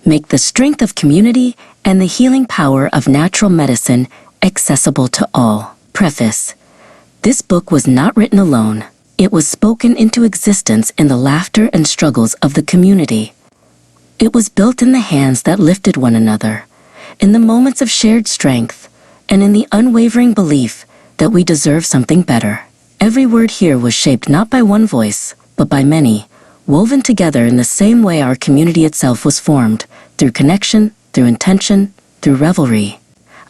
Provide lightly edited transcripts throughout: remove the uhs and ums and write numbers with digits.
make the strength of community and the healing power of natural medicine accessible to all. Preface. This book was not written alone. It was spoken into existence in the laughter and struggles of the community. It was built in the hands that lifted one another, in the moments of shared strength, and in the unwavering belief that we deserve something better. Every word here was shaped not by one voice, but by many, woven together in the same way our community itself was formed, through connection, through intention, through revelry.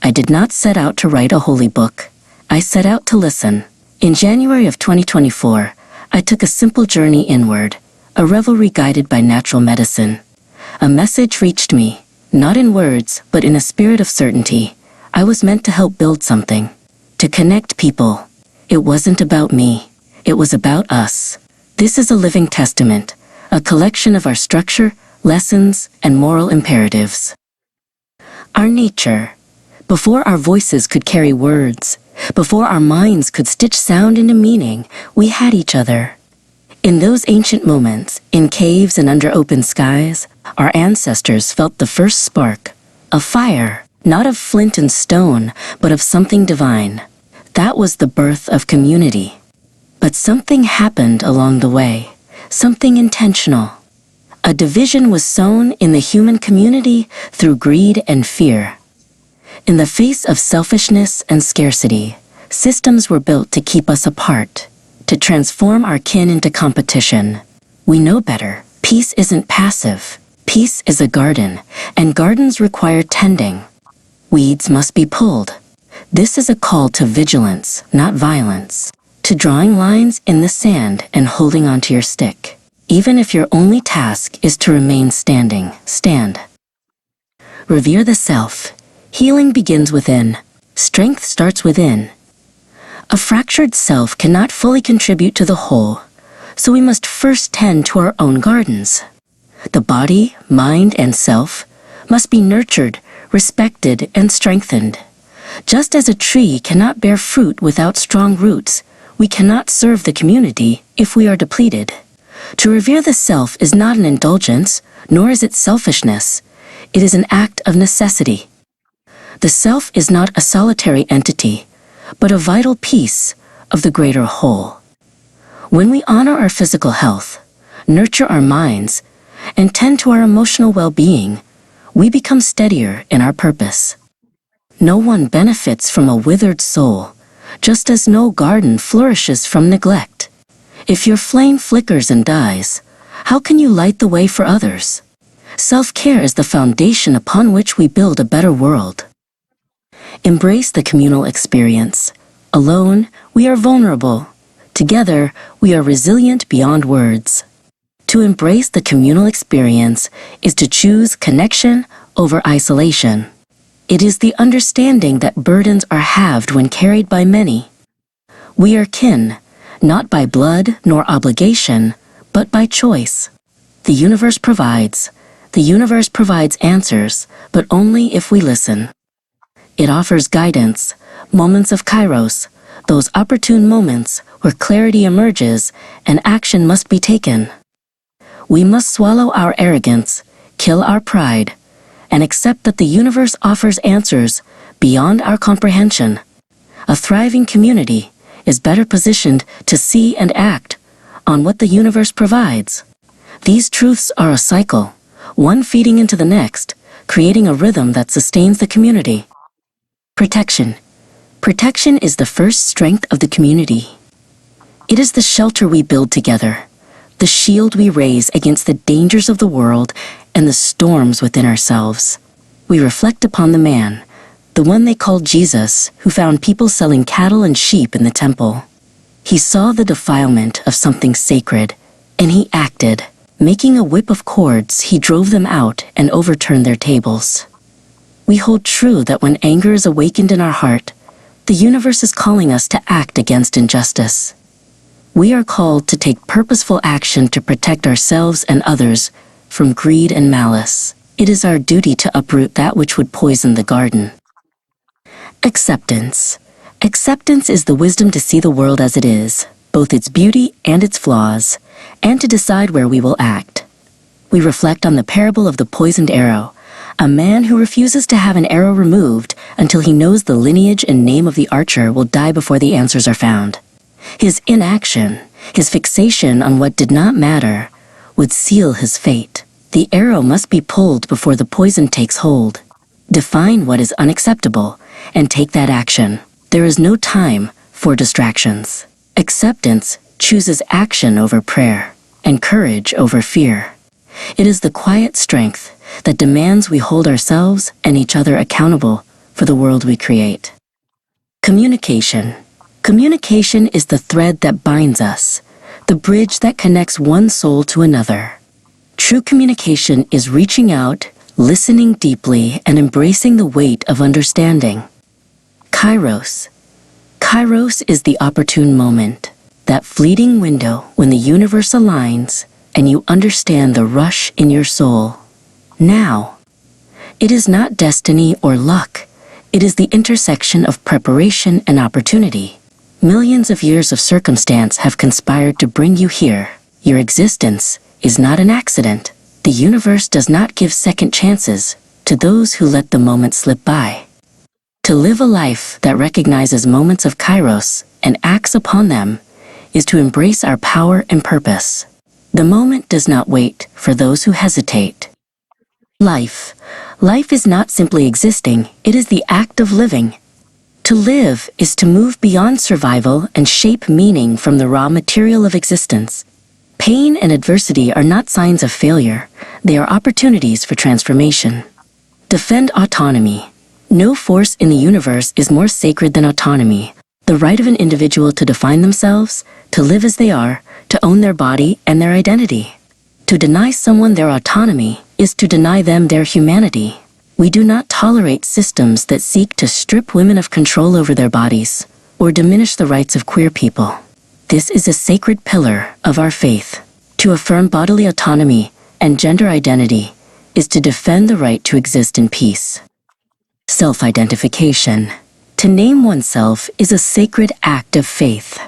I did not set out to write a holy book. I set out to listen. In January of 2024, I took a simple journey inward, a revelry guided by natural medicine. A message reached me, not in words, but in a spirit of certainty. I was meant to help build something, to connect people. It wasn't about me. It was about us. This is a living testament, a collection of our structure, lessons, and moral imperatives. Our nature. Before our voices could carry words, before our minds could stitch sound into meaning, we had each other. In those ancient moments, in caves and under open skies, our ancestors felt the first spark, a fire, not of flint and stone, but of something divine. That was the birth of community. But something happened along the way, something intentional. A division was sown in the human community through greed and fear. In the face of selfishness and scarcity, systems were built to keep us apart, to transform our kin into competition. We know better. Peace isn't passive. Peace is a garden, and gardens require tending. Weeds must be pulled. This is a call to vigilance, not violence, to drawing lines in the sand and holding onto your stick. Even if your only task is to remain standing, stand. Revere the self. Healing begins within. Strength starts within. A fractured self cannot fully contribute to the whole, so we must first tend to our own gardens. The body, mind, and self must be nurtured, respected, and strengthened. Just as a tree cannot bear fruit without strong roots, we cannot serve the community if we are depleted. To revere the self is not an indulgence, nor is it selfishness. It is an act of necessity. The self is not a solitary entity, but a vital piece of the greater whole. When we honor our physical health, nurture our minds, and tend to our emotional well-being, we become steadier in our purpose. No one benefits from a withered soul, just as no garden flourishes from neglect. If your flame flickers and dies, how can you light the way for others? Self-care is the foundation upon which we build a better world. Embrace the communal experience. Alone, we are vulnerable. Together, we are resilient beyond words. To embrace the communal experience is to choose connection over isolation. It is the understanding that burdens are halved when carried by many. We are kin, not by blood nor obligation, but by choice. The universe provides. The universe provides answers, but only if we listen. It offers guidance, moments of kairos, those opportune moments where clarity emerges and action must be taken. We must swallow our arrogance, kill our pride, and accept that the universe offers answers beyond our comprehension. A thriving community is better positioned to see and act on what the universe provides. These truths are a cycle, one feeding into the next, creating a rhythm that sustains the community. Protection. Protection is the first strength of the community. It is the shelter we build together, the shield we raise against the dangers of the world and the storms within ourselves. We reflect upon the man, the one they called Jesus, who found people selling cattle and sheep in the temple. He saw the defilement of something sacred, and he acted. Making a whip of cords, he drove them out and overturned their tables. We hold true that when anger is awakened in our heart, the universe is calling us to act against injustice. We are called to take purposeful action to protect ourselves and others from greed and malice. It is our duty to uproot that which would poison the garden. Acceptance. Acceptance is the wisdom to see the world as it is, both its beauty and its flaws, and to decide where we will act. we reflect on the parable of the poisoned arrow, a man who refuses to have an arrow removed until he knows the lineage and name of the archer will die before the answers are found. His inaction, his fixation on what did not matter, would seal his fate. The arrow must be pulled before the poison takes hold. Define what is unacceptable and take that action. There is no time for distractions. Acceptance chooses action over prayer and courage over fear. It is the quiet strength that demands we hold ourselves and each other accountable for the world we create. Communication. Communication is the thread that binds us, the bridge that connects one soul to another. True communication is reaching out, listening deeply, and embracing the weight of understanding. Kairos. Kairos is the opportune moment, that fleeting window when the universe aligns and you understand the rush in your soul. Now. It is not destiny or luck. It is the intersection of preparation and opportunity. Millions of years of circumstance have conspired to bring you here. Your existence is not an accident. The universe does not give second chances to those who let the moment slip by. To live a life that recognizes moments of Kairos and acts upon them is to embrace our power and purpose. The moment does not wait for those who hesitate. Life. Life is not simply existing, it is the act of living. To live is to move beyond survival and shape meaning from the raw material of existence. Pain and adversity are not signs of failure, they are opportunities for transformation. Defend autonomy. No force in the universe is more sacred than autonomy, the right of an individual to define themselves, to live as they are, to own their body and their identity. To deny someone their autonomy is to deny them their humanity. We do not tolerate systems that seek to strip women of control over their bodies or diminish the rights of queer people. This is a sacred pillar of our faith. To affirm bodily autonomy and gender identity is to defend the right to exist in peace. Self-identification. To name oneself is a sacred act of faith.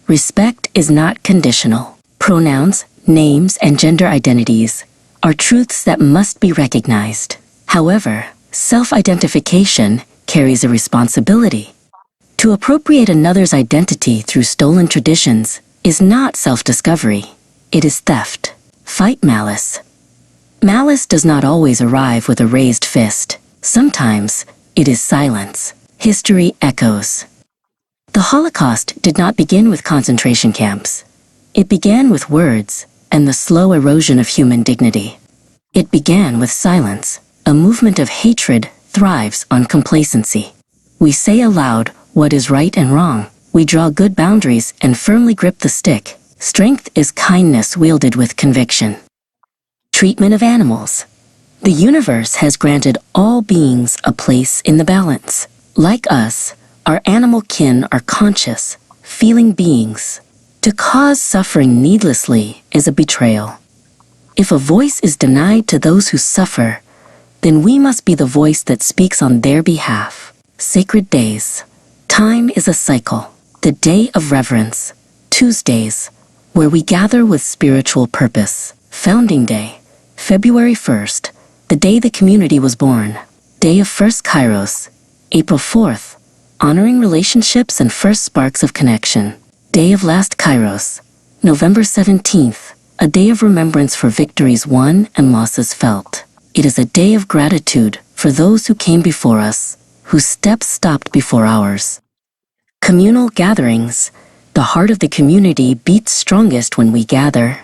Respect is not conditional. Pronouns, names, and gender identities are truths that must be recognized. However, self-identification carries a responsibility. To appropriate another's identity through stolen traditions is not self-discovery, it is theft. Fight malice. Malice does not always arrive with a raised fist. Sometimes it is silence. History echoes. The Holocaust did not begin with concentration camps. It began with words and the slow erosion of human dignity. It began with silence. A movement of hatred thrives on complacency. We say aloud what is right and wrong. We draw good boundaries and firmly grip the stick. Strength is kindness wielded with conviction. Treatment of animals. The universe has granted all beings a place in the balance. Like us, our animal kin are conscious, feeling beings. To cause suffering needlessly is a betrayal. If a voice is denied to those who suffer, then we must be the voice that speaks on their behalf. Sacred days. Time is a cycle. The day of reverence. Tuesdays, where we gather with spiritual purpose. Founding Day. February 1st, the day the community was born. Day of First Kairos. April 4th, honoring relationships and first sparks of connection. Day of Last Kairos. November 17th, a day of remembrance for victories won and losses felt. It is a day of gratitude for those who came before us, whose steps stopped before ours. Communal gatherings. The heart of the community beats strongest when we gather.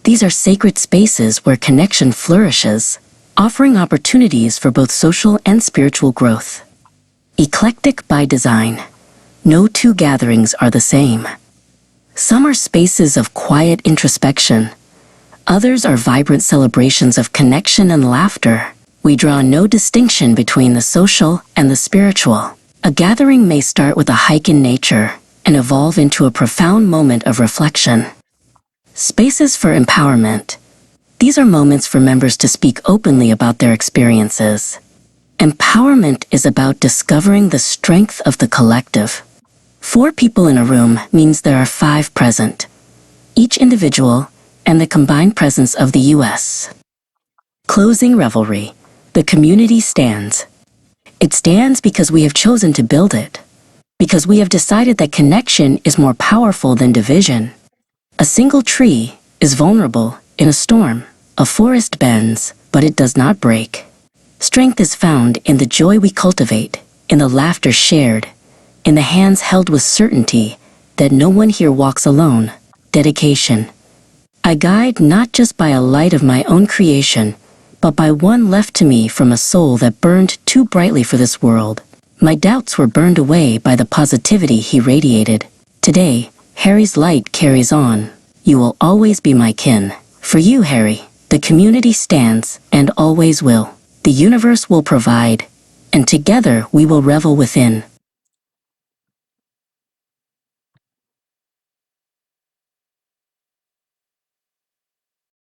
These are sacred spaces where connection flourishes, offering opportunities for both social and spiritual growth. Eclectic by design. No two gatherings are the same. Some are spaces of quiet introspection. Others are vibrant celebrations of connection and laughter. We draw no distinction between the social and the spiritual. A gathering may start with a hike in nature and evolve into a profound moment of reflection. Spaces for empowerment. These are moments for members to speak openly about their experiences. Empowerment is about discovering the strength of the collective. 4 people in a room means there are 5 present. Each individual and the combined presence of the U.S. Closing revelry. The community stands. It stands because we have chosen to build it. Because we have decided that connection is more powerful than division. A single tree is vulnerable in a storm. A forest bends, but it does not break. Strength is found in the joy we cultivate, in the laughter shared, in the hands held with certainty that no one here walks alone. Dedication. I guide not just by a light of my own creation, but by one left to me from a soul that burned too brightly for this world. My doubts were burned away by the positivity he radiated. Today, Harry's light carries on. You will always be my kin. For you, Harry, the community stands and always will. The universe will provide, and together we will revel within.